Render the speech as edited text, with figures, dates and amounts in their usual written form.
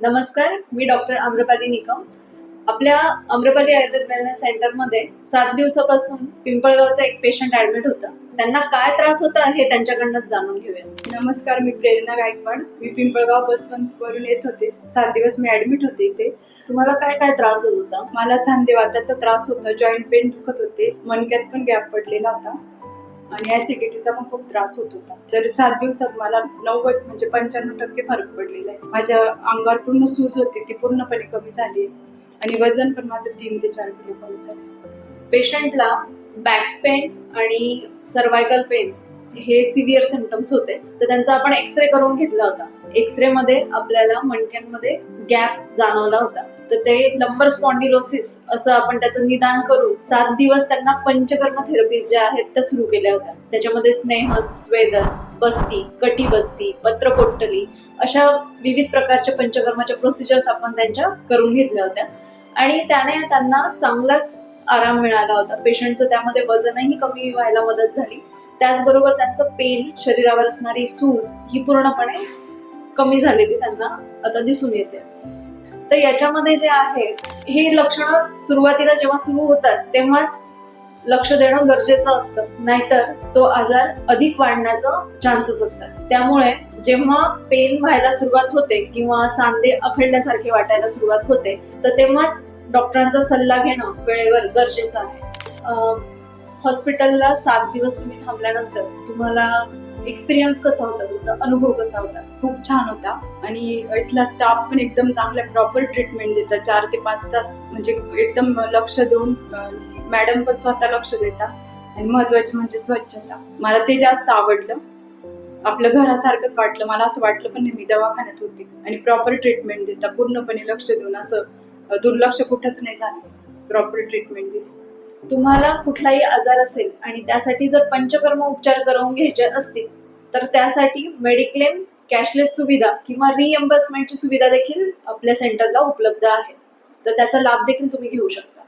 नमस्कार, मी डॉक्टर आम्रपाली निकम. आपल्या आम्रपाली आयुर्वेद वेलनेस सेंटरमध्ये 7 दिवसापासून पिंपळगावचा एक पेशंट ऍडमिट होता. त्यांना काय त्रास होता हे त्यांच्याकडनंच जाणून घेऊया. नमस्कार, मी प्रेरणा गायकवाड. मी पिंपळगाव बसवंत वरून येत होते. 7 दिवस मी ऍडमिट होते इथे. तुम्हाला काय काय त्रास होत होता? मला सांधेवाताचा त्रास होता, जॉईंट पेन दुखत होते, मणक्यात पण गॅप पडलेला होता आणि ऍसिडिटीचा पण खूप त्रास होत होता. तर 7 दिवसात मला 90 म्हणजे 95% फरक पडलेला आहे. माझ्या अंगावर पूर्ण सूज होती, ती पूर्णपणे कमी झाली आणि वजन पण माझं 3 ते 4 किलो कमी झालं. पेशंटला बॅक पेन आणि सर्वायकल पेन हे सिव्हिअर सिम्पटम्स होते, तर त्यांचा आपण एक्सरे करून घेतला होता. एक्सरे मध्ये आपल्याला मणक्यांमध्ये गॅप जाणवला होता, तर ते लंबर स्पॉन्डिलोसिस असं आपण त्याचं निदान करून 7 दिवस त्यांना पंचकर्म थेरपीज ज्या आहेत त्या सुरू केल्या होत्या. त्याच्यामध्ये स्नेहन, स्वेदन, बस्ती, कटी बस्ती, पत्रपोट्टली अशा विविध प्रकारच्या पंचकर्माच्या प्रोसिजर्स आपण त्यांच्या करून घेतल्या होत्या आणि त्याने त्यांना चांगलाच आराम मिळाला होता. पेशंटचं त्यामध्ये वजनही कमी व्हायला मदत झाली. त्याचबरोबर त्यांचं पेन, शरीरावर असणारी सूज ही पूर्णपणे कमी झालेली त्यांना आता दिसून येते. तर याच्यामध्ये जे आहे हे लक्षणं सुरुवातीला जेव्हा सुरू होतात तेव्हाच लक्ष देणं गरजेचं असतं, नाहीतर तो आजार अधिक वाढण्याचं चान्सेस असतात. त्यामुळे जेव्हा पेन व्हायला सुरुवात होते किंवा सांधे आखडल्यासारखे वाटायला सुरुवात होते तर तेव्हाच डॉक्टरांचा सल्ला घेणं वेळेवर गरजेचं आहे. हॉस्पिटलला 7 दिवस तुम्ही थांबल्यानंतर तुम्हाला एक्सपिरियन्स कसा होता, तुमचा अनुभव कसा होता? खूप छान होता आणि इथला स्टाफ पण एकदम चांगला प्रॉपर ट्रीटमेंट देतात. 4 ते 5 तास म्हणजे एकदम लक्ष देऊन मॅडम पण स्वतः लक्ष देतात आणि महत्वाचे म्हणजे स्वच्छता. मला ते जास्त आवडलं. आपलं घरासारखंच वाटलं. मला असं वाटलं पण नाही मी दवाखान्यात होते आणि प्रॉपर ट्रीटमेंट देतात, पूर्णपणे लक्ष देऊन, असं दुर्लक्ष कुठंच नाही झालं. प्रॉपर ट्रीटमेंट दिली. तुम्हाला कुठलाही आजार असेल आणि त्यासाठी जर पंचकर्म उपचार करून घ्यायचे असतील तर त्यासाठी मेडिक्लेम, कॅशलेस सुविधा किंवा रिएम्बर्समेंटची सुविधा देखील आपल्या सेंटरला उपलब्ध आहे, तर त्याचा लाभ देखील तुम्ही घेऊ शकता.